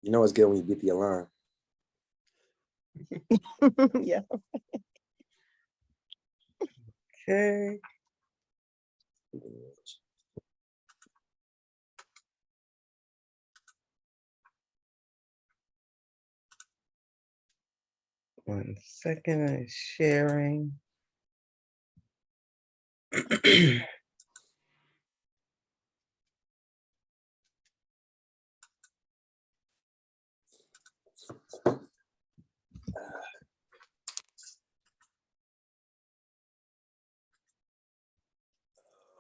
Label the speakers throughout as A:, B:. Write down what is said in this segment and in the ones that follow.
A: You know it's good when you beat the alarm.
B: Yeah.
A: Okay.
B: One second, I'm sharing.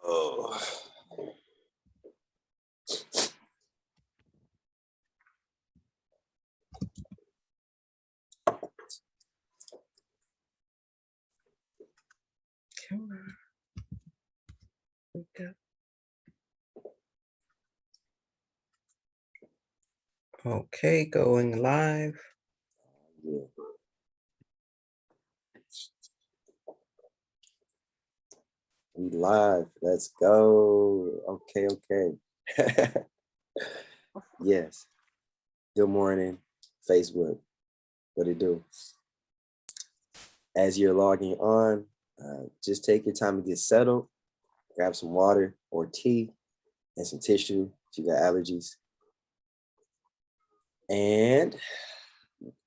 A: Oh.
B: Come on. Okay. Okay, going live.
A: Yeah. We live. Let's go. Okay. Yes. Good morning, Facebook. What it do? As you're logging on, just take your time to get settled. Grab some water or tea and some tissue if you got allergies. And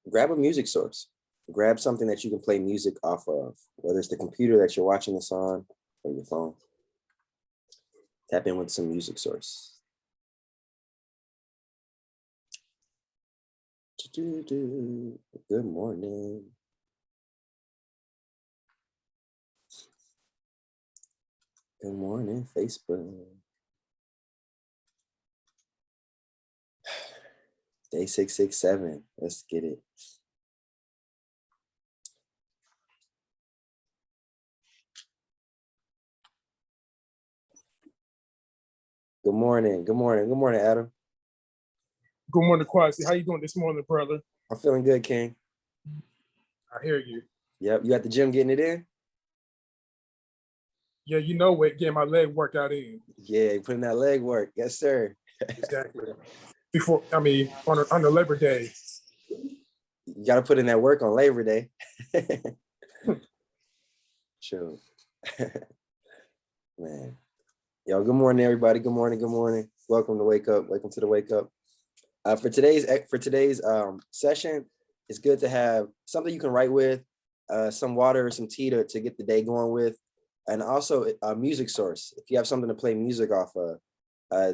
A: grab a music source. Grab something that you can play music off of, whether it's the computer that you're watching this on or your phone. Tap in with some music source. Good morning. Good morning, Facebook. Day 667. Let's get it. Good morning. Good morning. Good morning, Adam.
C: Good morning, Quazzy. How you doing this morning, brother?
A: I'm feeling good, King.
C: I hear you.
A: Yep. You at the gym getting it in?
C: Yeah, you know what? Getting my leg workout in.
A: Yeah, putting that leg work. Yes, sir.
C: Exactly. On the Labor Day.
A: You got to put in that work on Labor Day. Sure. Man. Yo, good morning, everybody. Good morning. Good morning. Welcome to Wake Up. Welcome to the Wake Up. For today's session, it's good to have something you can write with, some water or some tea to get the day going with, and also a music source. If you have something to play music off of,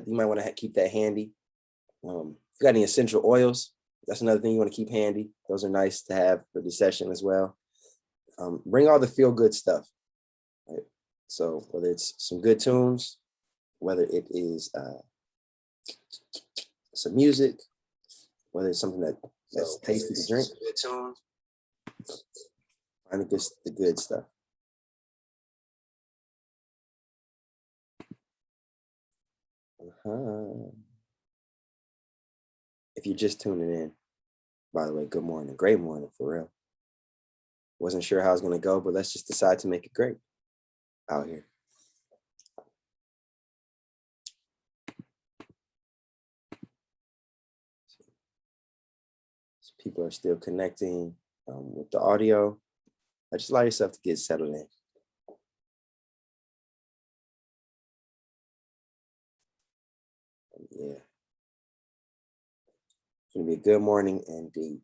A: you might want to keep that handy. If you got any essential oils, that's another thing you want to keep handy. Those are nice to have for the session as well. Bring all the feel-good stuff. Right? So whether it's some good tunes, whether it is some music, whether it's something that's tasty to drink, find the good stuff. If you're just tuning in, by the way, good morning. Great morning, for real. Wasn't sure how I was going to go, but let's just decide to make it great out here. So people are still connecting with the audio. Just allow yourself to get settled in. Yeah. It's going to be a good morning indeed.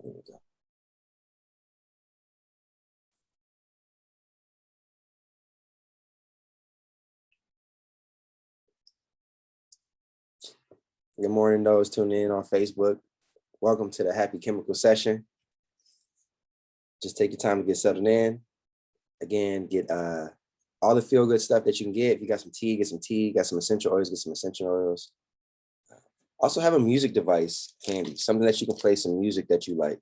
A: There we go. Good morning, those tuning in on Facebook. Welcome to the Happy Chemical Session. Just take your time to get settled in. Again, get all the feel-good stuff that you can get. If you got some tea, get some tea. Got some essential oils, get some essential oils. Also have a music device handy, something that you can play some music that you like.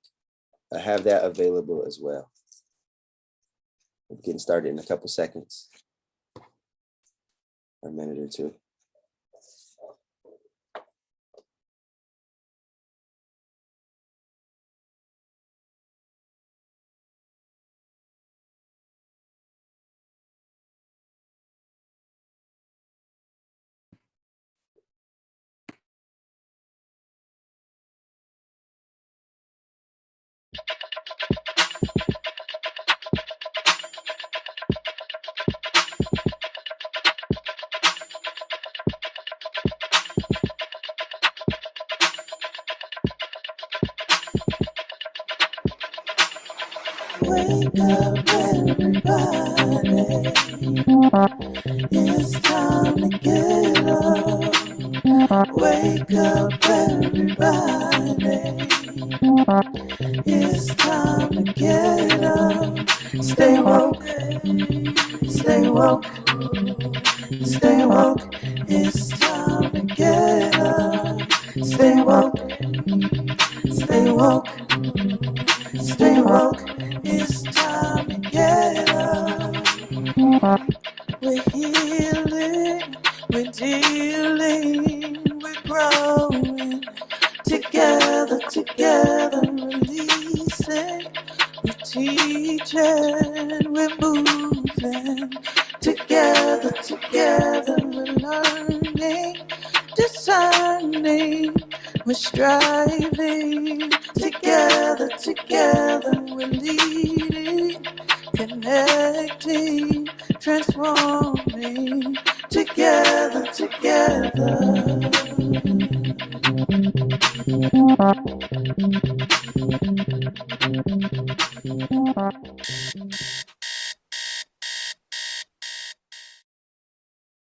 A: Have that available as well. We're getting started in a couple seconds, or a minute or two.
D: Wake up, everybody. It's time to get up. Wake up, everybody. It's time to get up. Stay woke, stay woke, stay woke. It's time to get up. Stay woke, stay woke, stay woke. It's time to get up. We're healing, we're dealing, we're growing. Together, together, releasing. We're teaching, we're moving. Together, together, we're learning, discerning. We're striving. Together, together, we're leading, connecting, transforming. Together, together.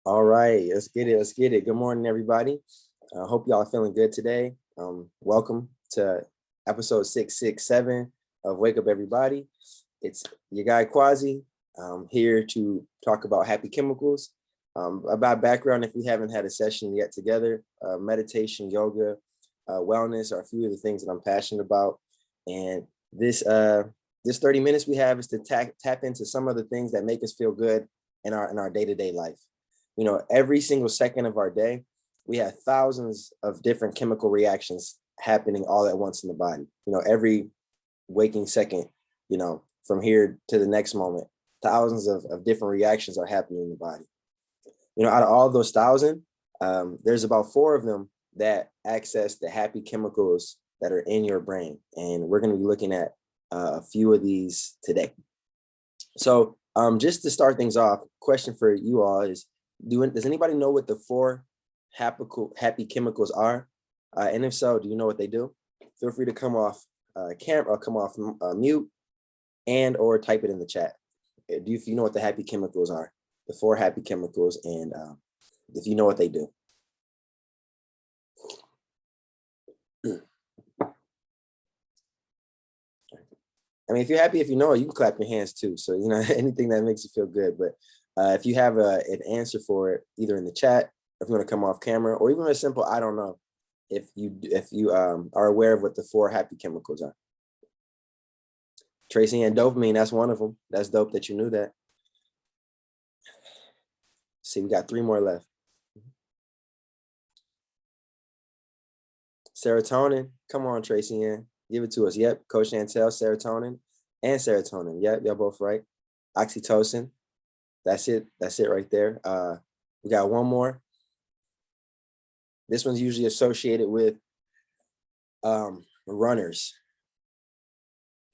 A: All right, let's get it. Let's get it. Good morning, everybody. I hope y'all are feeling good today. Welcome to episode 667 of Wake Up Everybody. It's your guy Quazzy. Here to talk about happy chemicals. About background, if we haven't had a session yet together, meditation, yoga, wellness are a few of the things that I'm passionate about. And this 30 minutes we have is to tap into some of the things that make us feel good in our day-to-day life. You know, every single second of our day, we have thousands of different chemical reactions happening all at once in the body. You know, every waking second, you know, from here to the next moment, thousands of different reactions are happening in the body. You know, out of all those thousand, there's about 4 of them that access the happy chemicals that are in your brain. And we're going to be looking at a few of these today. So just to start things off, question for you all is, does anybody know what the 4 happy chemicals are? And if so, do you know what they do? Feel free to come off camera or come off mute and or type it in the chat. If you know what the happy chemicals are, the 4 happy chemicals, and if you know what they do. I mean, if you're happy, if you know it, you can clap your hands too. So, you know, anything that makes you feel good. But if you have an answer for it, either in the chat, if you want to come off camera, or even a simple, I don't know, if you are aware of what the 4 happy chemicals are. Tracy and dopamine, that's one of them. That's dope that you knew that. See, we got 3 more left. Serotonin, come on, Tracy Ann, give it to us. Yep, Coach Chantel, serotonin and serotonin. Yep, y'all both right. Oxytocin, that's it right there. We got one more. This one's usually associated with runners.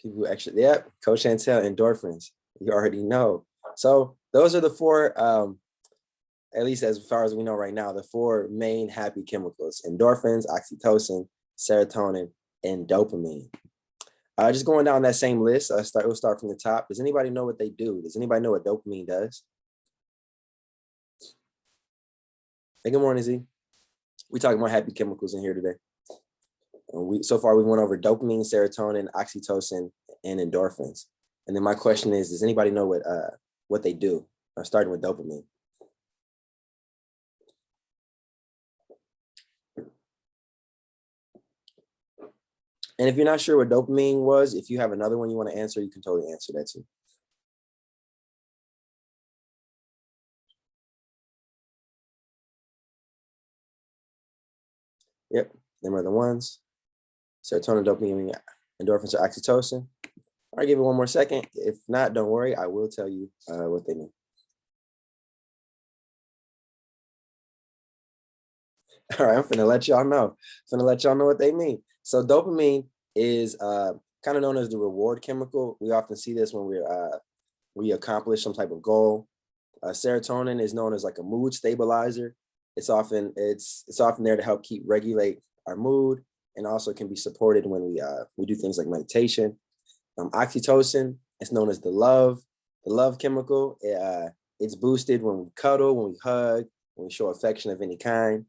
A: People who actually, yep, Coach Chantel, endorphins. You already know. So those are the 4, at least as far as we know right now, the 4 main happy chemicals: endorphins, oxytocin, serotonin, and dopamine. Just going down that same list, we'll start from the top. Does anybody know what they do? Does anybody know what dopamine does? Hey, good morning, Z. We're talking about happy chemicals in here today. So far, we went over dopamine, serotonin, oxytocin, and endorphins. And then my question is, does anybody know what they do? Starting with dopamine. And if you're not sure what dopamine was, if you have another one you want to answer, you can totally answer that too. Yep, them are the ones. Serotonin, dopamine, endorphins, or oxytocin. I'll give it one more second. If not, don't worry, I will tell you what they mean. All right, I'm finna let y'all know. What they mean. So dopamine is kind of known as the reward chemical. We often see this when we accomplish some type of goal. Serotonin is known as like a mood stabilizer. It's often there to help regulate our mood, and also can be supported when we do things like meditation. Oxytocin, it's known as the love chemical. It's boosted when we cuddle, when we hug, when we show affection of any kind.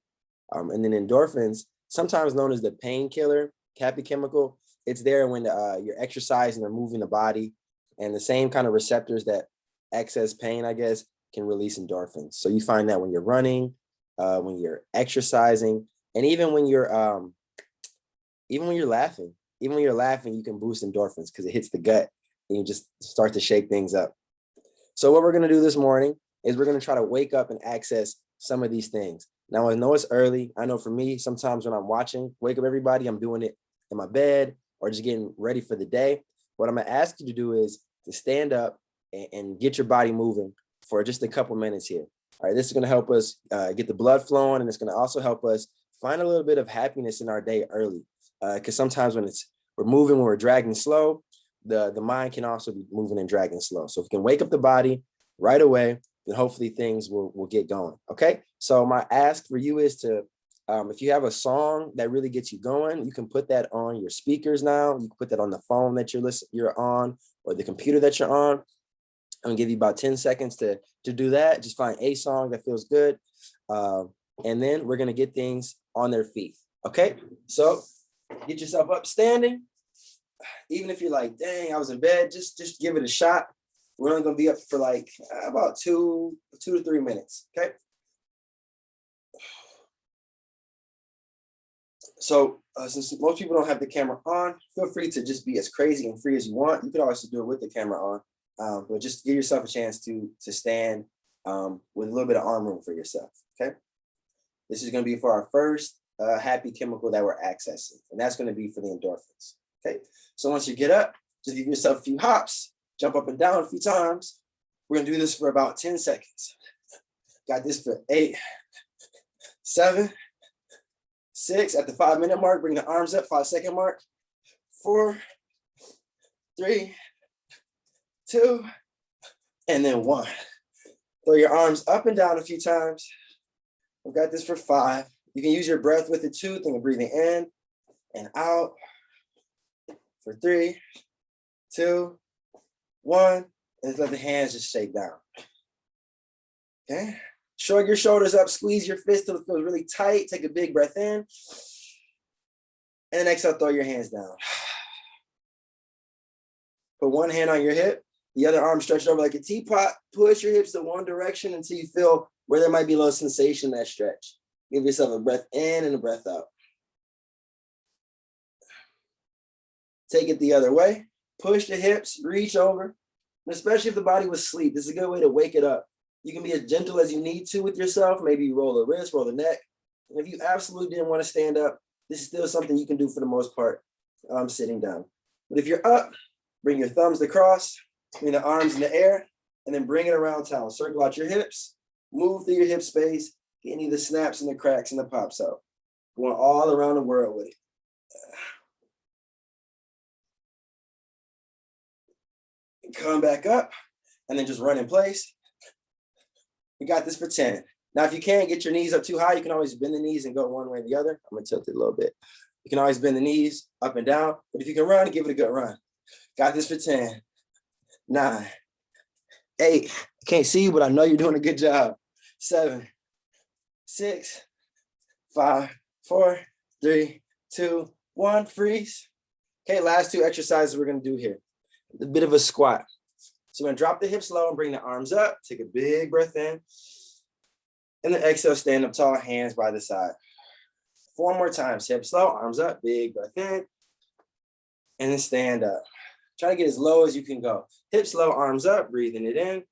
A: And then endorphins, sometimes known as the painkiller, happy chemical. It's there when you're exercising or moving the body, and the same kind of receptors that excess pain, I guess, can release endorphins. So you find that when you're running, when you're exercising, and even when you're laughing. Even when you're laughing, you can boost endorphins because it hits the gut and you just start to shake things up. So what we're going to do this morning is we're going to try to wake up and access some of these things. Now, I know it's early. I know for me, sometimes when I'm watching Wake Up Everybody, I'm doing it in my bed or just getting ready for the day. What I'm going to ask you to do is to stand up and get your body moving for just a couple minutes here. All right, this is going to help us get the blood flowing, and it's going to also help us find a little bit of happiness in our day early. Because sometimes when we're moving, when we're dragging slow, the mind can also be moving and dragging slow. So if we can wake up the body right away, then hopefully things will get going. Okay. So my ask for you is to, if you have a song that really gets you going, you can put that on your speakers now. You can put that on the phone that you're on, or the computer that you're on. I'm gonna give you about 10 seconds to do that. Just find a song that feels good. And then we're gonna get things on their feet. Okay. So get yourself up standing. Even if you're like, dang, I was in bed, just give it a shot. We're only gonna be up for like about 2 to 3 minutes. Okay. So since most people don't have the camera on, feel free to just be as crazy and free as you want. You could also do it with the camera on, but just give yourself a chance to stand with a little bit of arm room for yourself. Okay. This is gonna be for our first happy chemical that we're accessing, and that's going to be for the endorphins. Okay, so once you get up, just give yourself a few hops, jump up and down a few times. We're going to do this for about 10 seconds. Got this for 8, 7, 6. At the 5-minute mark, bring the arms up. 5-second mark. 4, 3, 2, and then 1. Throw your arms up and down a few times. We've got this for 5. You can use your breath with it too. Think of breathing in and out for 3, 2, 1. And just let the hands just shake down. Okay. Shrug your shoulders up, squeeze your fist till it feels really tight. Take a big breath in. And then exhale, throw your hands down. Put one hand on your hip, the other arm stretched over like a teapot. Push your hips in one direction until you feel where there might be a little sensation in that stretch. Give yourself a breath in and a breath out. Take it the other way. Push the hips, reach over. And especially if the body was asleep, this is a good way to wake it up. You can be as gentle as you need to with yourself. Maybe you roll the wrist, roll the neck. And if you absolutely didn't want to stand up, this is still something you can do for the most part sitting down. But if you're up, bring your thumbs across, bring the arms in the air, and then bring it around town. Circle out your hips, move through your hip space, get any of the snaps and the cracks and the pops out. Going all around the world with it. Come back up, and then just run in place. We got this for 10. Now, if you can't get your knees up too high, you can always bend the knees and go one way or the other. I'm gonna tilt it a little bit. You can always bend the knees up and down, but if you can run, give it a good run. Got this for 10, 9, 8. I can't see you, but I know you're doing a good job. 7, 6, 5, 4, 3, 2, 1, freeze. Okay, last 2 exercises we're gonna do here. A bit of a squat. So we're gonna drop the hips low and bring the arms up. Take a big breath in. And then exhale, stand up tall, hands by the side. 4 more times, hips low, arms up, big breath in. And then stand up. Try to get as low as you can go. Hips low, arms up, breathing it in.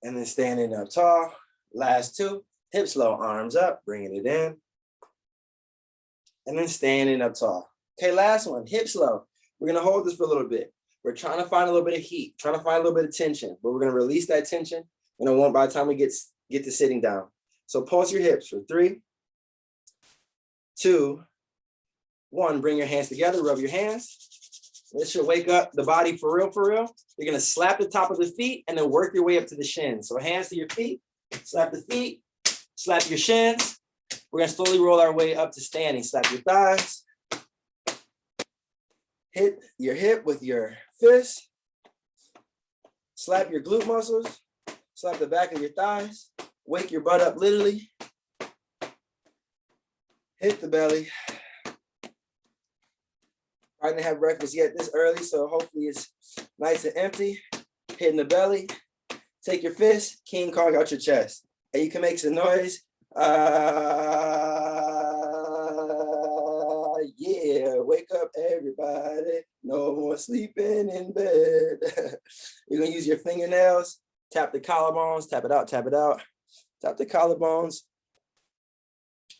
A: And then standing up tall. Last 2, hips low, arms up, bringing it in. And then standing up tall. Okay, last one, hips low. We're gonna hold this for a little bit. We're trying to find a little bit of heat, trying to find a little bit of tension, but we're gonna release that tension. And I want by the time we get to sitting down. So pulse your hips for 3, 2, One, bring your hands together, rub your hands. This should wake up the body for real, for real. You're gonna slap the top of the feet and then work your way up to the shins. So hands to your feet, slap the feet, slap your shins. We're gonna slowly roll our way up to standing. Slap your thighs. Hit your hip with your fist. Slap your glute muscles. Slap the back of your thighs. Wake your butt up literally. Hit the belly. I didn't have breakfast yet this early, so hopefully it's nice and empty. Hitting the belly. Take your fist, King Kong out your chest. And you can make some noise. Yeah, wake up everybody. No more sleeping in bed. You're gonna use your fingernails, tap the collarbones, tap it out, tap it out. Tap the collarbones,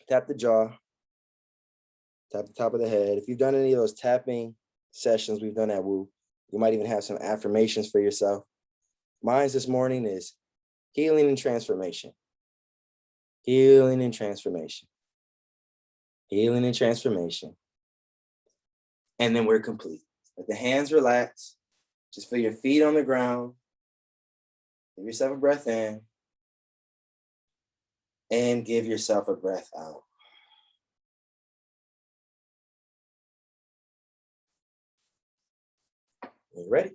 A: tap the jaw, tap the top of the head. If you've done any of those tapping sessions we've done at Woo, you might even have some affirmations for yourself. Mine's this morning is healing and transformation. Healing and transformation. Healing and transformation. And then we're complete. Let the hands relax. Just feel your feet on the ground. Give yourself a breath in. And give yourself a breath out. You ready?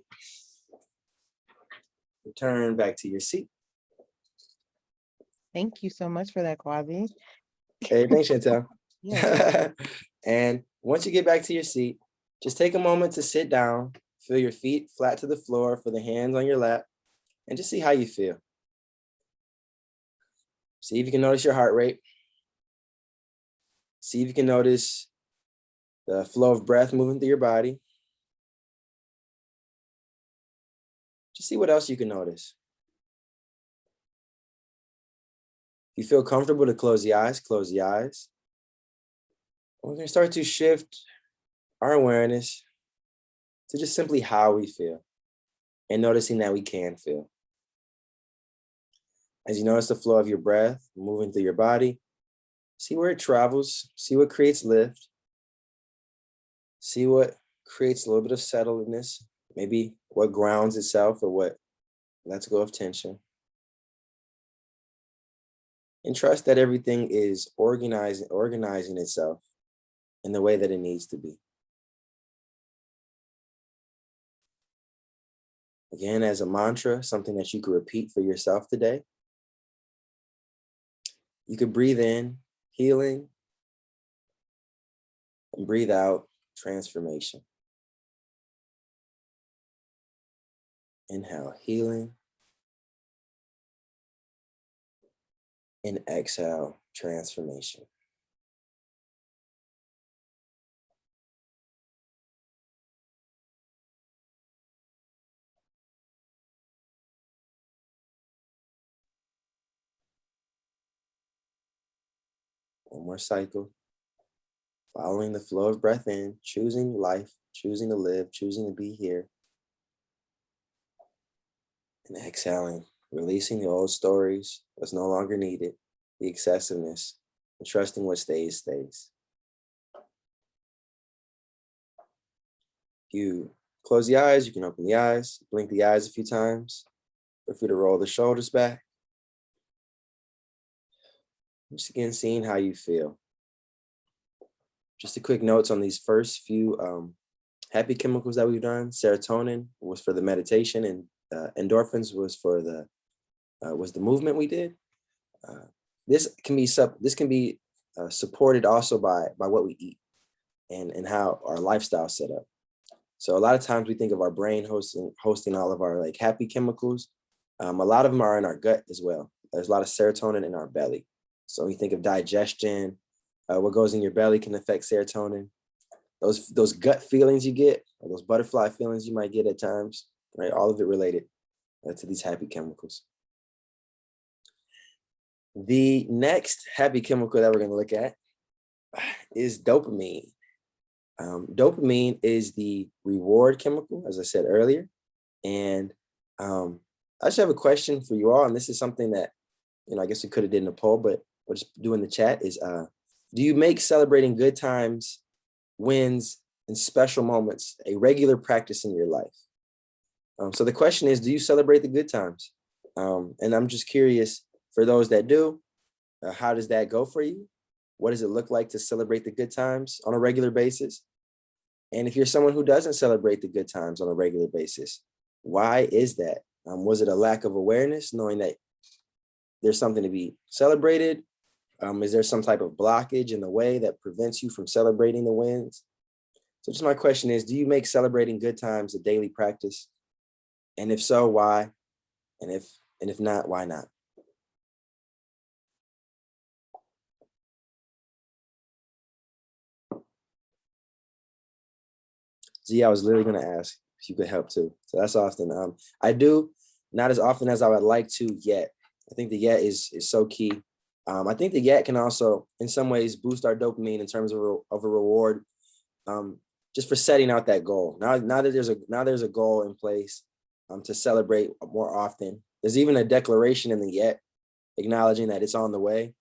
A: Return back to your seat.
E: Thank you so much for that, Quazzy.
A: Hey, thanks, Chantel.
E: Yeah.
A: And once you get back to your seat, just take a moment to sit down, feel your feet flat to the floor, for the hands on your lap, and just see how you feel. See if you can notice your heart rate. See if you can notice the flow of breath moving through your body. Just see what else you can notice. If you feel comfortable to close the eyes, close the eyes. We're going to start to shift our awareness to just simply how we feel and noticing that we can feel. As you notice the flow of your breath moving through your body, see where it travels, see what creates lift, see what creates a little bit of settledness, maybe what grounds itself or what lets go of tension. And trust that everything is organizing itself in the way that it needs to be. Again, as a mantra, something that you could repeat for yourself today. You could breathe in, healing, and breathe out, transformation. Inhale, healing, and exhale, transformation. One more cycle. Following the flow of breath in, choosing life, choosing to live, choosing to be here. And exhaling, releasing the old stories, what's no longer needed, the excessiveness, and trusting what stays, stays. You close the eyes, you can open the eyes, blink the eyes a few times. Feel free to roll the shoulders back. Just again, seeing how you feel. Just a quick notes on these first few happy chemicals that we've done. Serotonin was for the meditation, and endorphins was for the movement we did. This can be supported also by what we eat and how our lifestyle set up. So a lot of times we think of our brain hosting all of our like happy chemicals. A lot of them are in our gut as well. There's a lot of serotonin in our belly. So when you think of digestion, what goes in your belly can affect serotonin. Those gut feelings you get, or those butterfly feelings you might get at times, right? All of it related to these happy chemicals. The next happy chemical that we're going to look at is dopamine. Dopamine is the reward chemical, as I said earlier. And I just have a question for you all, and this is something that, I guess we could have did in a poll, but we'll just do in the chat is, do you make celebrating good times wins, and special moments a regular practice in your life? So the question is, do you celebrate the good times? And I'm just curious, for those that do, how does that go for you? What does it look like to celebrate the good times on a regular basis? And if you're someone who doesn't celebrate the good times on a regular basis, why is that? Was it a lack of awareness, knowing that there's something to be celebrated? Is there some type of blockage in the way that prevents you from celebrating the wins? So just my question is, do you make celebrating good times a daily practice? And if so, why? And if not, why not? Z, I was literally going to ask if you could help too. So that's often. I do, not as often as I would like to yet. I think the yet is so key. I think the yet can also, in some ways, boost our dopamine in terms of a reward, just for setting out that goal. Now that there's a goal in place, to celebrate more often. There's even a declaration in the yet, acknowledging that it's on the way,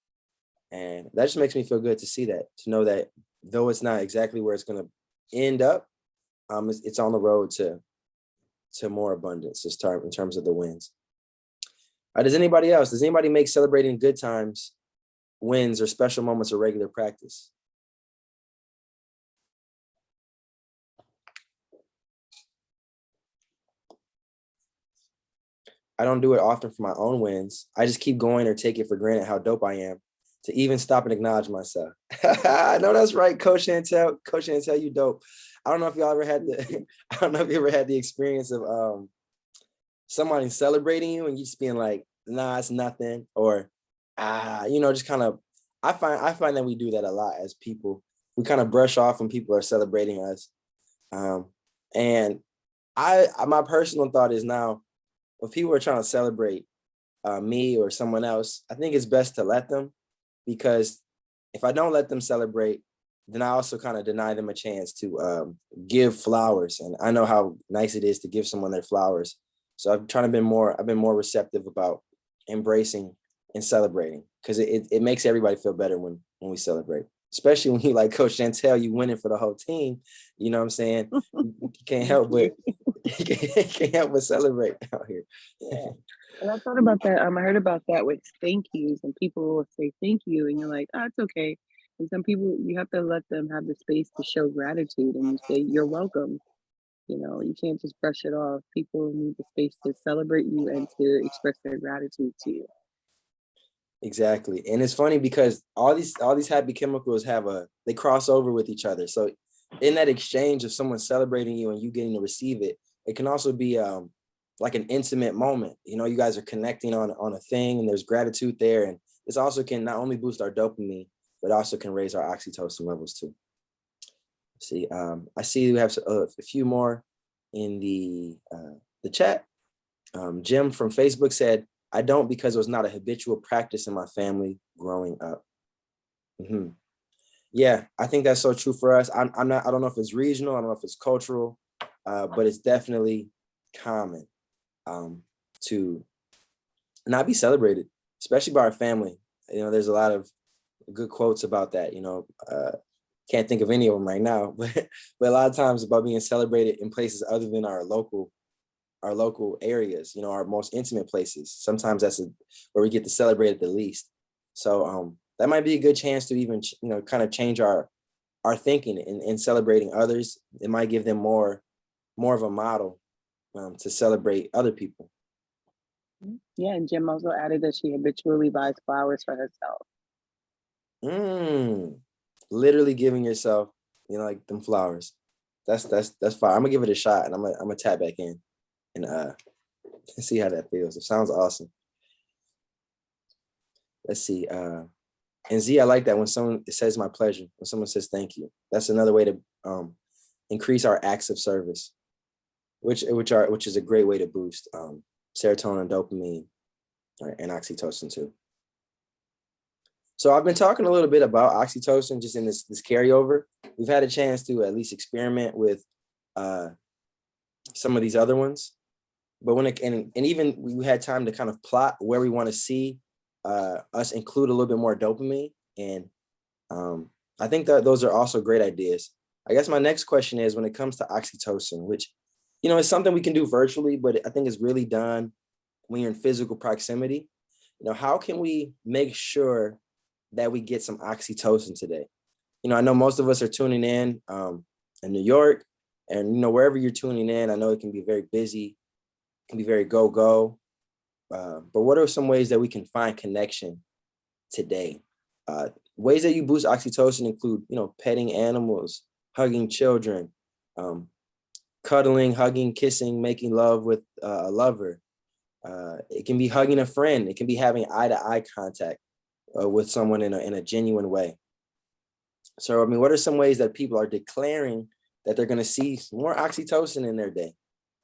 A: and that just makes me feel good to see that, to know that though it's not exactly where it's going to end up, it's on the road to more abundance in terms of the wins. Does anybody make celebrating good times, wins, or special moments a regular practice? I don't do it often for my own wins. I just keep going or take it for granted how dope I am to even stop and acknowledge myself. I know that's right, Coach Chantel. Coach Chantel, you dope. I don't know if you ever had the experience of somebody celebrating you and you just being like, nah, it's nothing, or just kind of. I find that we do that a lot as people. We kind of brush off when people are celebrating us, and my personal thought is, now, if people are trying to celebrate me or someone else, I think it's best to let them, because if I don't let them celebrate, then I also kind of deny them a chance to give flowers. And I know how nice it is to give someone their flowers. So I've been more receptive about embracing and celebrating, because it makes everybody feel better when we celebrate, especially when you, like Coach Chantel, you winning for the whole team. You know what I'm saying? You can't help but celebrate out here.
E: Yeah. And I thought about that. I heard about that with thank yous, and people will say thank you, and you're like, oh, it's okay. And some people, you have to let them have the space to show gratitude, and you say, you're welcome. You can't just brush it off. People need the space to celebrate you and to express their gratitude to you.
A: Exactly. And it's funny because all these happy chemicals they cross over with each other. So in that exchange of someone celebrating you and you getting to receive it, it can also be like an intimate moment. You guys are connecting on a thing, and there's gratitude there. And this also can not only boost our dopamine, but also can raise our oxytocin levels too. See, I see we have a few more in the chat. Jim from Facebook said, I don't, because it was not a habitual practice in my family growing up. Mm-hmm. Yeah, I think that's so true for us. I don't know if it's regional, I don't know if it's cultural, but it's definitely common to not be celebrated, especially by our family. There's a lot of good quotes about that. Can't think of any of them right now, but a lot of times about being celebrated in places other than our local areas, our most intimate places. Sometimes that's where we get to celebrate it the least. So that might be a good chance to even, kind of change our thinking in celebrating others. It might give them more of a model to celebrate other people.
E: Yeah, and Jim also added that she habitually buys flowers for herself.
A: Literally giving yourself, like them flowers. That's fine. I'm gonna give it a shot, and I'm gonna tap back in and see how that feels. It sounds awesome. Let's see. And Z, I like that when someone says my pleasure, when someone says thank you. That's another way to increase our acts of service, which is a great way to boost serotonin, dopamine, and oxytocin too. So I've been talking a little bit about oxytocin just in this carryover. We've had a chance to at least experiment with some of these other ones, but and even we had time to kind of plot where we want to see us include a little bit more dopamine. And I think that those are also great ideas. I guess my next question is when it comes to oxytocin, which, is something we can do virtually, but I think it's really done when you're in physical proximity. How can we make sure that we get some oxytocin today? I know most of us are tuning in New York, and, wherever you're tuning in, I know it can be very busy, it can be very go. But what are some ways that we can find connection today? Ways that you boost oxytocin include, petting animals, hugging children, cuddling, hugging, kissing, making love with a lover. It can be hugging a friend. It can be having eye-to-eye contact with someone in a genuine way. So, what are some ways that people are declaring that they're going to see more oxytocin in their day?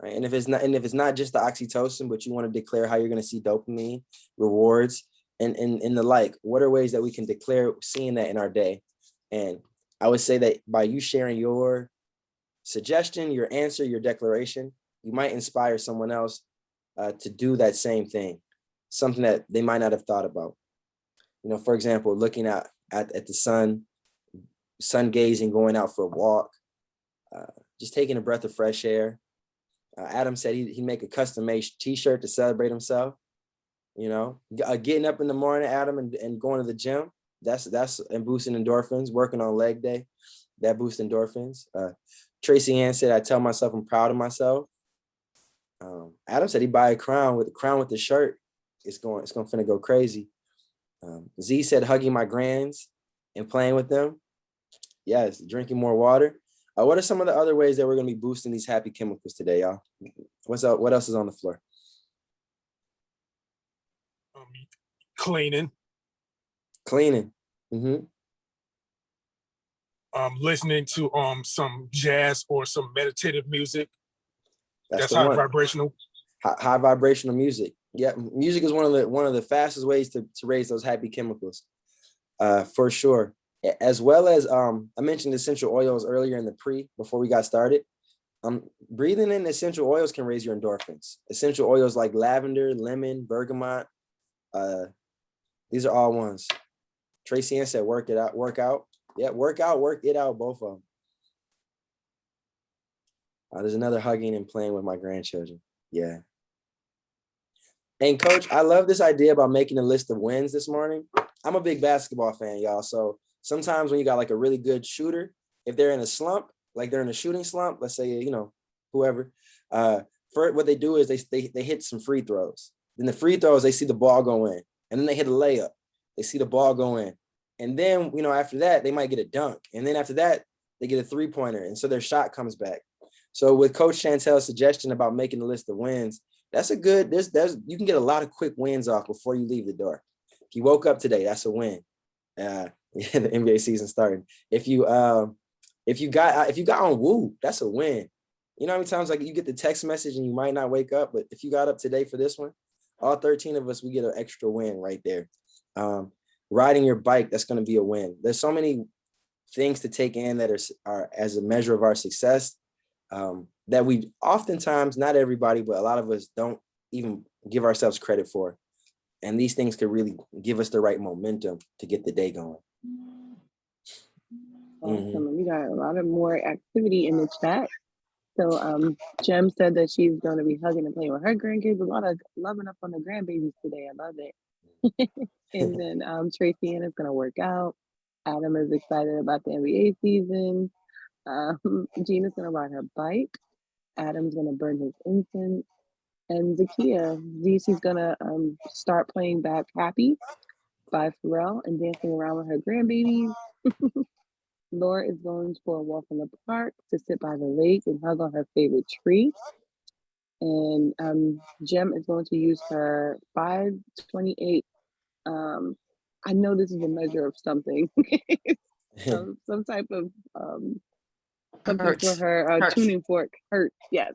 A: Right? And if it's not just the oxytocin, but you want to declare how you're going to see dopamine, rewards, and the like, what are ways that we can declare seeing that in our day? And I would say that by you sharing your suggestion, your answer, your declaration, you might inspire someone else to do that same thing, something that they might not have thought about. For example, looking at the sun gazing, going out for a walk, just taking a breath of fresh air. Adam said he'd make a custom-made t-shirt to celebrate himself. Getting up in the morning, Adam, and going to the gym, that's and boosting endorphins, working on leg day, that boosts endorphins. Tracy Ann said, I tell myself I'm proud of myself. Adam said he'd buy a crown with the shirt. It's finna go crazy. Z said hugging my grands and playing with them. Yes, drinking more water. What are some of the other ways that we're going to be boosting these happy chemicals today, y'all? What's up? What else is on the floor?
C: Cleaning.
A: Mm-hmm.
C: Listening to some jazz or some meditative music. That's
A: the
C: high
A: one.
C: vibrational.
A: High vibrational music. Yeah, music is one of the fastest ways to raise those happy chemicals, for sure. As well as I mentioned essential oils earlier in the before we got started. Breathing in essential oils can raise your endorphins. Essential oils like lavender, lemon, bergamot. These are all ones. Tracy Ann said, work out. Yeah, work it out, both of them. There's another hugging and playing with my grandchildren. Yeah. And coach, I love this idea about making a list of wins this morning. I'm a big basketball fan, y'all. So sometimes when you got like a really good shooter, if they're in a slump, like they're in a shooting slump, let's say, whoever, for what they do is they hit some free throws. Then the free throws, they see the ball go in, and then they hit a layup. They see the ball go in. And then, after that, they might get a dunk. And then after that, they get a 3-pointer. And so their shot comes back. So with Coach Chantel's suggestion about making a list of wins, that's a good, you can get a lot of quick wins off before you leave the door. If you woke up today, that's a win. The NBA season starting. If you got on Woo, that's a win. You know how many times like you get the text message and you might not wake up, but if you got up today for this one, all 13 of us, we get an extra win right there. Riding your bike, that's going to be a win. There's so many things to take in that are as a measure of our success that we oftentimes, not everybody, but a lot of us don't even give ourselves credit for. And these things could really give us the right momentum to get the day going.
E: Awesome. We got a lot of more activity in the chat. So Jem said that she's going to be hugging and playing with her grandkids. A lot of loving up on the grandbabies today. I love it. And then Tracy Ann is going to work out. Adam is excited about the NBA season. Gina's going to ride her bike. Adam's going to burn his incense. And Zakia, she's going to start playing back Happy by Pharrell and dancing around with her grandbabies. Laura is going for a walk in the park to sit by the lake and hug on her favorite tree. And Jem is going to use her 528. I know this is a measure of something. some type of something for her tuning fork. Hurt, yes.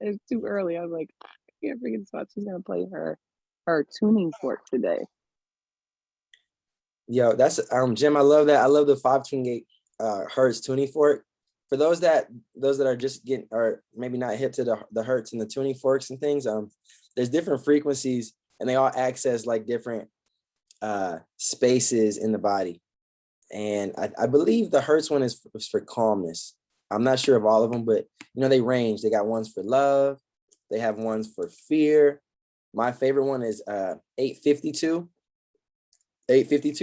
E: It's too early. I was like, I can't forget the spot. She's gonna play her tuning fork today.
A: Yo, that's Jim. I love that. I love the 528 hertz tuning fork. For those that are just getting, or maybe not hip to the hertz and the tuning forks and things, there's different frequencies and they all access like different spaces in the body. And I believe the Hertz one is for calmness. I'm not sure of all of them, but they range. They got ones for love. They have ones for fear. My favorite one is 852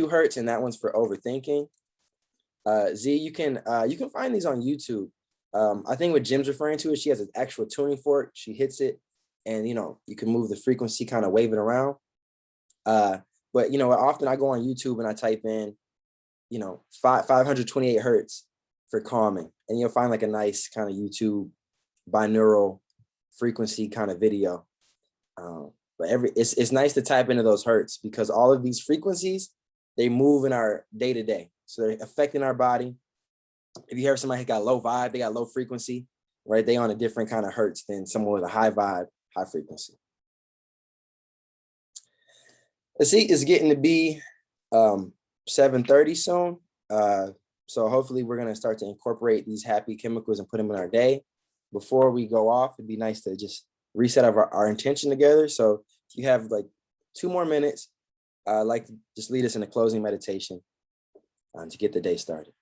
A: Hertz, and that one's for overthinking. Z, you can find these on YouTube. I think what Jim's referring to is she has an actual tuning fork. She hits it, and you can move the frequency, kind of wave it around. But often I go on YouTube and I type in 528 hertz for calming, and you'll find like a nice kind of YouTube binaural frequency kind of video. But it's nice to type into those hertz, because all of these frequencies, they move in our day to day, so they're affecting our body. If you hear somebody got low vibe, they got low frequency, right? They on a different kind of hertz than someone with a high vibe, high frequency. Let's see, it's getting to be 7:30 soon. So hopefully we're gonna start to incorporate these happy chemicals and put them in our day. Before we go off, it'd be nice to just reset our intention together. So if you have like 2 more minutes, I'd like to just lead us in a closing meditation to get the day started.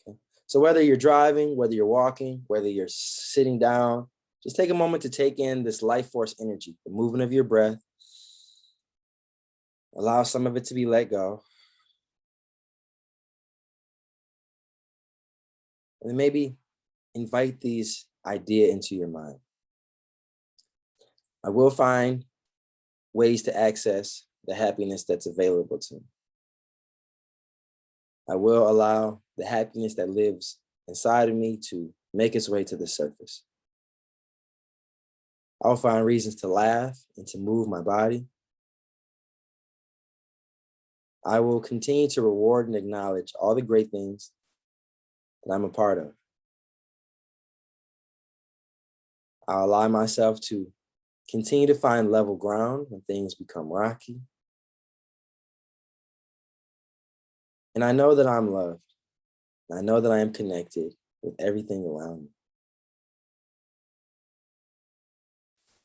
A: Okay? So whether you're driving, whether you're walking, whether you're sitting down, just take a moment to take in this life force energy, the movement of your breath. Allow some of it to be let go. And then maybe invite these ideas into your mind. I will find ways to access the happiness that's available to me. I will allow the happiness that lives inside of me to make its way to the surface. I'll find reasons to laugh and to move my body. I will continue to reward and acknowledge all the great things that I'm a part of. I'll allow myself to continue to find level ground when things become rocky. And I know that I'm loved. I know that I am connected with everything around me.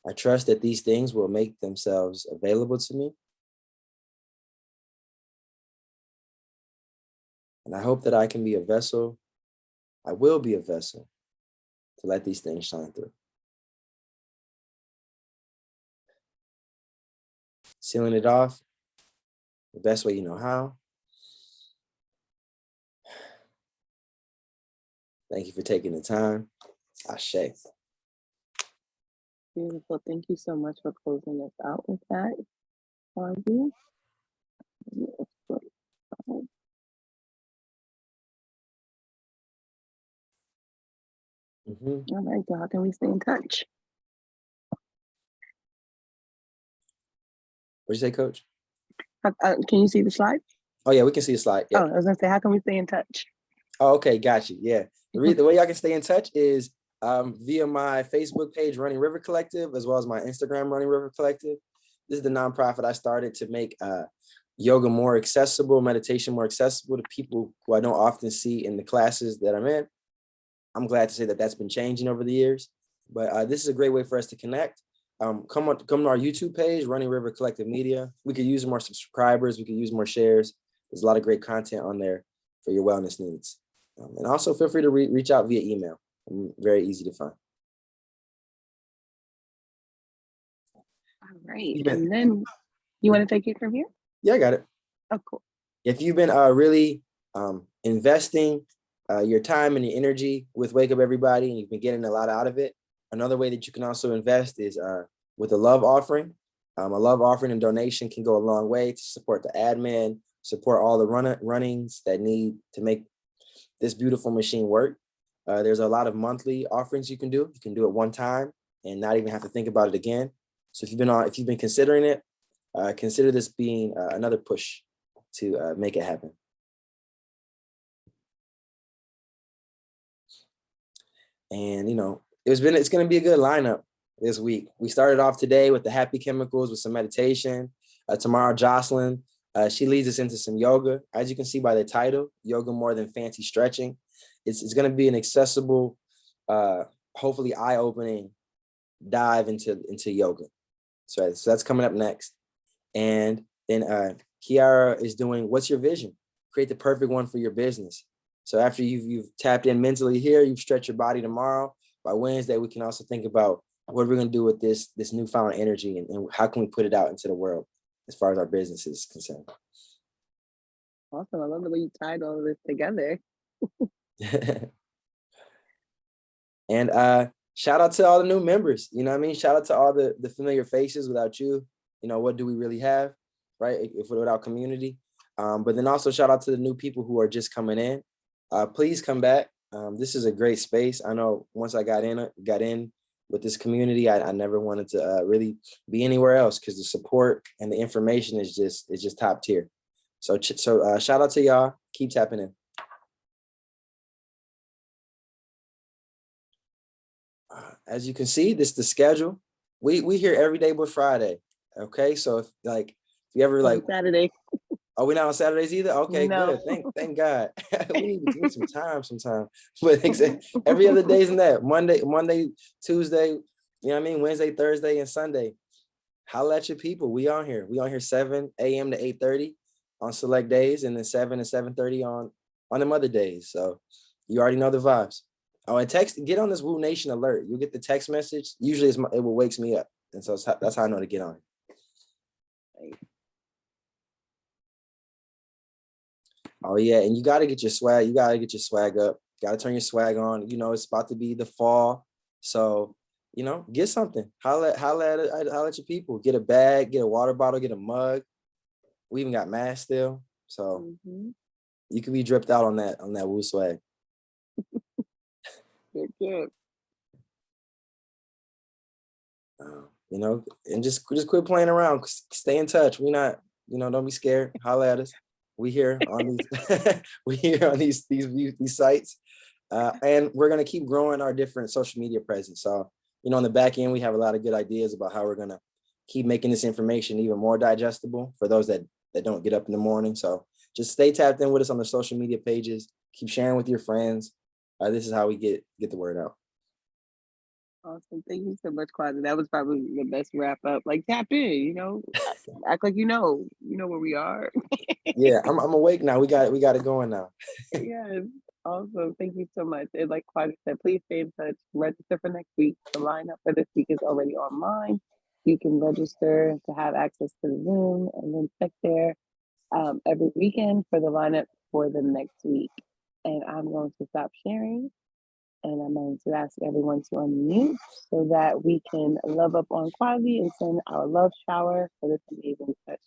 A: I trust that these things will make themselves available to me. And I hope that I can be a vessel. I will be a vessel to let these things shine through. Sealing it off the best way you know how. Thank you for taking the time. Ashe.
E: Beautiful. Thank you so much for closing us out with that, Quazzy. All right, so how can we stay in touch?
A: What'd you say, Coach?
E: Can you see the slide?
A: Oh yeah, we can see the slide. Yeah.
E: Oh, I was gonna say, how can we stay in touch?
A: Oh, okay, got you. Yeah. The way y'all can stay in touch is via my Facebook page, Running River Collective, as well as my Instagram, Running River Collective. This is the nonprofit I started to make yoga more accessible, meditation more accessible to people who I don't often see in the classes that I'm in. I'm glad to say that that's been changing over the years, but this is a great way for us to connect. Come to our YouTube page, Running River Collective Media. We could use more subscribers. We could use more shares. There's a lot of great content on there for your wellness needs. And also feel free to reach out via email. I'm very easy to find.
E: All right, and then you want to take it from here?
A: Yeah, I got it.
E: Oh, cool.
A: If you've been really investing your time and your energy with Wake Up Everybody, and you've been getting a lot out of it, another way that you can also invest is with a love offering. A love offering and donation can go a long way to support the admin, support all the runnings that need to make this beautiful machine work. There's a lot of monthly offerings you can do. You can do it one time and not even have to think about it again. So if you've been considering it, consider this being another push to make it happen. And it's going to be a good lineup this week. We started off today with the happy chemicals with some meditation. Tomorrow, Jocelyn, she leads us into some yoga. As you can see by the title, Yoga More Than Fancy Stretching. It's going to be an accessible, hopefully eye-opening dive into yoga. So that's coming up next. And then Kiara is doing What's Your Vision? create the perfect one for your business. So after you've tapped in mentally here, you've stretched your body tomorrow. By Wednesday, we can also think about what we're going to do with this newfound energy, and how can we put it out into the world as far as our business is concerned.
E: Awesome. I love the way you tied all of this together.
A: And shout out to all the new members. You know what I mean? Shout out to all the familiar faces. Without you, what do we really have, right? If without community. But then also shout out to the new people who are just coming in. Please come back. This is a great space. I know once I got in with this community, I never wanted to really be anywhere else, because the support and the information is just top tier. So shout out to y'all. Keep tapping in. As you can see, this is the schedule. We here every day but Friday. Okay, so if you ever
E: Saturday.
A: are we not on Saturdays either? Okay,
E: No.
A: good. Thank God. We need to do some time sometime. But every other day isn't that. Monday, Tuesday, you know what I mean? Wednesday, Thursday, and Sunday. Holla at your people. We on here. We on here 7 a.m. to 8:30 on select days, and then 7 to 7:30 on them other days. So you already know the vibes. Oh, and get on this Woo Nation alert. You'll get the text message. Usually it will wakes me up. And so that's how I know to get on. Oh yeah, and you got to get your swag. You got to get your swag up. Got to turn your swag on. It's about to be the fall. So, get something. Holla at your people. Get a bag, get a water bottle, get a mug. We even got masks still. So you can be dripped out on that Woo swag.
E: Good.
A: And just quit playing around. Stay in touch. We not, don't be scared. Holla at us. We here on these these sites, and we're gonna keep growing our different social media presence. So on the back end, we have a lot of good ideas about how we're gonna keep making this information even more digestible for those that don't get up in the morning. So just stay tapped in with us on the social media pages. Keep sharing with your friends. This is how we get the word out.
E: Awesome. Thank you so much, Quazzy. That was probably the best wrap up. Tap in, act like you know where we are.
A: Yeah, I'm awake now. We got it going now.
E: Yes. Awesome. Thank you so much. And like Quazzy said, please stay in touch. Register for next week. The lineup for this week is already online. You can register to have access to the Zoom, and then check there every weekend for the lineup for the next week. And I'm going to stop sharing. And I'm going to ask everyone to unmute so that we can love up on Quazzy and send our love shower for this amazing session.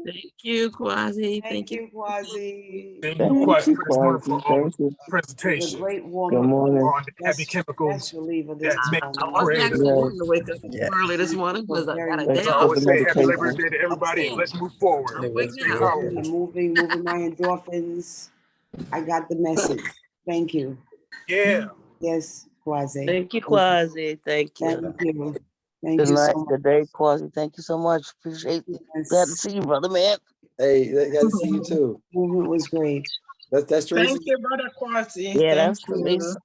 F: Thank you, Quazzy.
G: Thank you, Quazzy.
C: Thank you, Quazzy, for this wonderful
E: Thank you.
C: presentation
G: Great
E: Good
G: warm
E: morning.
C: on the heavy
G: That's
C: chemicals
G: reliever this
C: that make
F: I
C: you
F: wasn't
C: creative.
F: actually
E: Yes.
F: wanting to wake up
B: Yeah.
F: early this morning because I got a
E: Thanks
F: day
C: So I
E: for
F: off.
C: would
E: the
C: say happy Labor
E: meditation.
C: Day to everybody, and let's move forward.
F: I'm awake
C: Stay
F: now.
C: powerful.
G: moving my endorphins. I got the message. Thank you.
C: Yeah.
G: Yes, Quazzy.
H: Thank you, Quazzy. Thank you.
G: Thank you. Thank
H: Good
G: you
H: night.
G: so much.
H: Good day, Quazzy. Thank you so much. Appreciate it. Glad to
G: Yes.
H: see you, brother, man.
A: Hey, glad to see you too.
G: Movement was great.
A: That's Teresa.
I: Thank you, Brother Quazzy.
H: Yeah,
I: Thank
H: that's
I: you.
H: Teresa.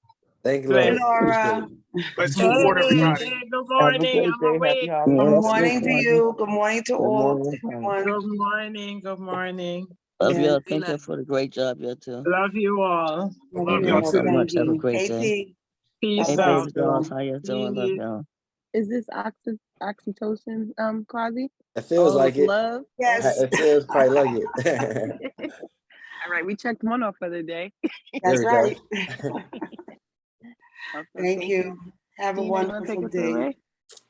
A: Thank you,
I: Bless
A: Lord.
I: you.
G: Laura.
C: Let's move forward, everybody.
I: Good
H: Have a
I: morning.
H: great
I: I'm
H: day. Happy
I: awake.
H: holidays.
G: Good
E: Yes,
G: morning to
E: Quazzy.
G: you. Good morning to
E: Good
G: all,
E: morning.
G: everyone.
I: Good morning. Good morning.
H: Love
G: Yeah.
H: y'all. Thank you for the great job, y'all too.
I: Love you all.
G: Love
C: Love
G: you
C: y'all
H: Thank you
G: all.
H: so
C: too.
H: much.
G: Thank
H: Have a
G: you.
H: great day.
G: KT.
I: Peace
H: Hey,
G: God
I: out.
H: baby
G: bless you.
H: dolls, how y'all doing? Love
I: Peace.
H: y'all.
E: Is this oxytocin, Quazzy?
A: It feels
E: All
A: like
E: this
A: it.
E: love?
G: Yes,
A: It feels quite like it.
E: All right, we checked one off for the day.
A: There
G: that's
A: we go.
G: right.
E: Awesome.
G: Thank you. Have a
E: Tina, you want to take
G: wonderful
E: us
G: day.
E: away?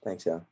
A: Thanks, y'all.